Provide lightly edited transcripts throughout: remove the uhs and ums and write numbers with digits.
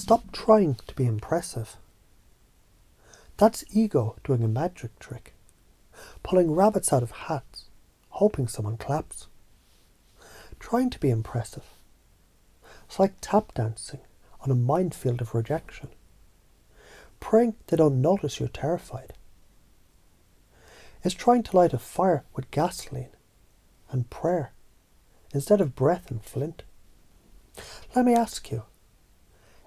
Stop trying to be impressive. That's ego doing a magic trick, pulling rabbits out of hats, hoping someone claps. Trying to be impressive. It's like tap dancing on a minefield of rejection, praying they don't notice you're terrified. It's trying to light a fire with gasoline and prayer instead of breath and flint. Let me ask you,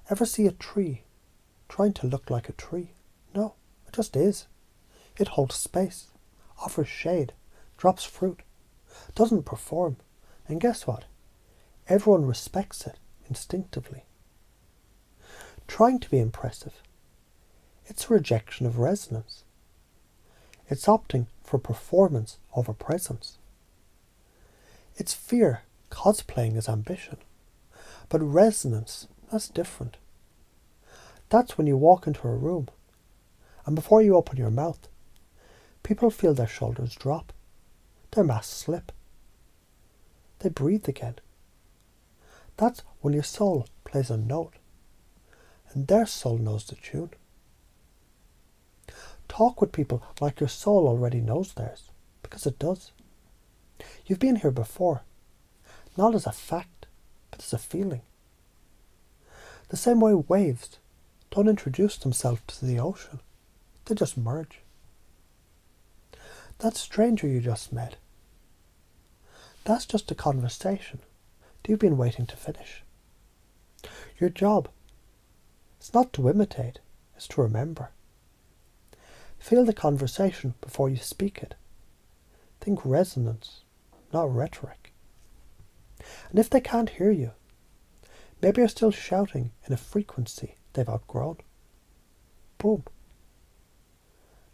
ever see a tree trying to look like a tree? No, it just is. It holds space, offers shade, drops fruit, doesn't perform, and guess what? Everyone respects it instinctively. Trying to be impressive. It's a rejection of resonance. It's opting for performance over presence. It's fear cosplaying as ambition. But resonance, that's different. That's when you walk into a room, and before you open your mouth, people feel their shoulders drop, their masks slip. They breathe again. That's when your soul plays a note, and their soul knows the tune. Talk with people like your soul already knows theirs, because it does. You've been here before, not as a fact, but as a feeling. The same way waves don't introduce themselves to the ocean, they just merge. That stranger you just met, that's just a conversation you've been waiting to finish. Your job, it's not to imitate, it's to remember. Feel the conversation before you speak it. Think resonance, not rhetoric. And if they can't hear you, maybe you're still shouting in a frequency they've outgrown. Boom.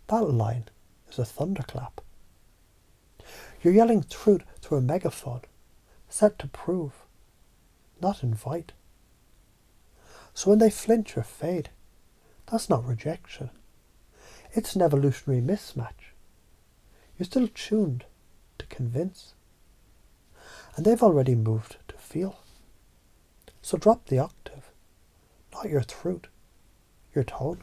That line is a thunderclap. You're yelling truth through a megaphone, set to prove, not invite. So when they flinch or fade, that's not rejection. It's an evolutionary mismatch. You're still tuned to convince. And they've already moved to feel. So drop the octave, not your throat, your tone.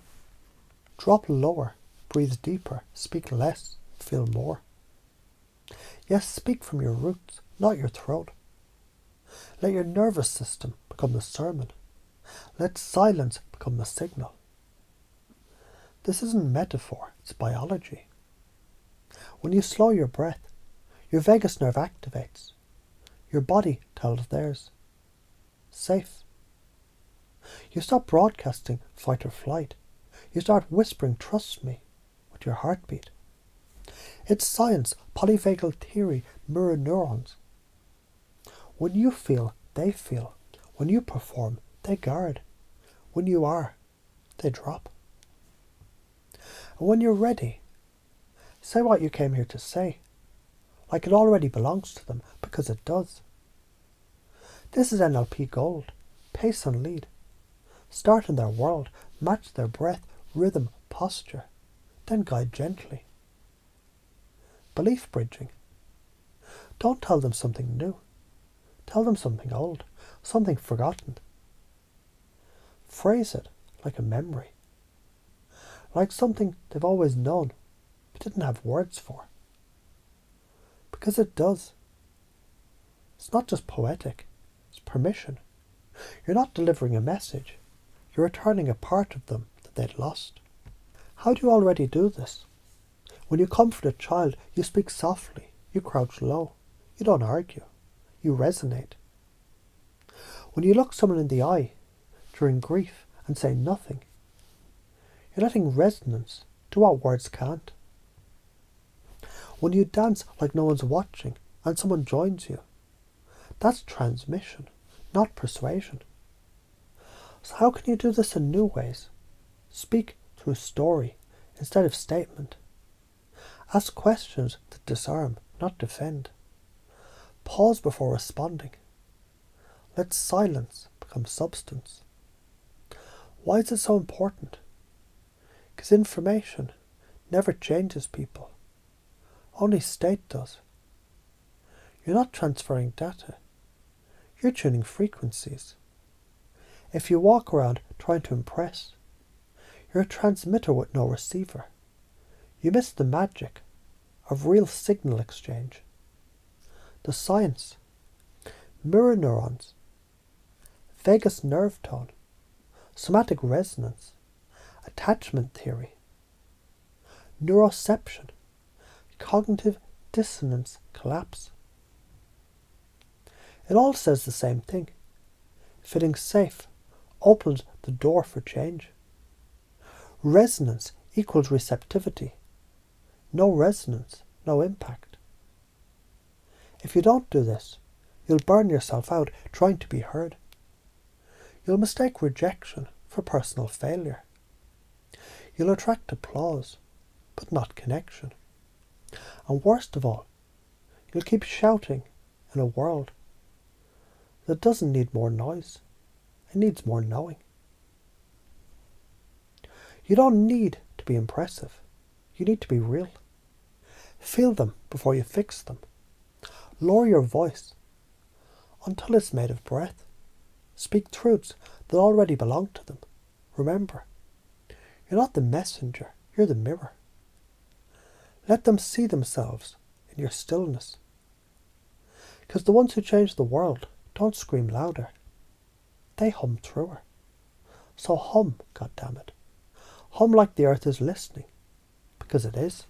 Drop lower, breathe deeper, speak less, feel more. Yes, speak from your roots, not your throat. Let your nervous system become the sermon. Let silence become the signal. This isn't metaphor, it's biology. When you slow your breath, your vagus nerve activates. Your body tells theirs. Safe. You stop broadcasting fight or flight. You start whispering, trust me, with your heartbeat. It's science, polyvagal theory, mirror neurons. When you feel, they feel. When you perform, they guard. When you are, they drop. And when you're ready, say what you came here to say, like it already belongs to them, because it does. This is NLP gold. Pace and lead. Start in their world, match their breath, rhythm, posture, then guide gently. Belief bridging. Don't tell them something new. Tell them something old, something forgotten. Phrase it like a memory. Like something they've always known, but didn't have words for. Because it does. It's not just poetic, it's permission. You're not delivering a message, you're returning a part of them that they'd lost. How do you already do this? When you comfort a child, you speak softly, you crouch low, you don't argue, you resonate. When you look someone in the eye during grief and say nothing, you're letting resonance do what words can't. When you dance like no one's watching and someone joins you, that's transmission, not persuasion. So how can you do this in new ways? Speak through story instead of statement. Ask questions that disarm, not defend. Pause before responding. Let silence become substance. Why is it so important? Because information never changes people. Only state does. You're not transferring data. You're tuning frequencies. If you walk around trying to impress, you're a transmitter with no receiver. You miss the magic of real signal exchange. The science, mirror neurons, vagus nerve tone, somatic resonance, attachment theory, neuroception, cognitive dissonance collapse. It all says the same thing. Feeling safe opens the door for change. Resonance equals receptivity. No resonance, no impact. If you don't do this, you'll burn yourself out trying to be heard. You'll mistake rejection for personal failure. You'll attract applause, but not connection. And worst of all, you'll keep shouting in a world that doesn't need more noise. It needs more knowing. You don't need to be impressive. You need to be real. Feel them before you fix them. Lower your voice until it's made of breath. Speak truths that already belong to them. Remember, you're not the messenger, you're the mirror. Let them see themselves in your stillness. Because the ones who change the world don't scream louder. They hum through her. So hum, goddammit. Hum like the earth is listening, because it is.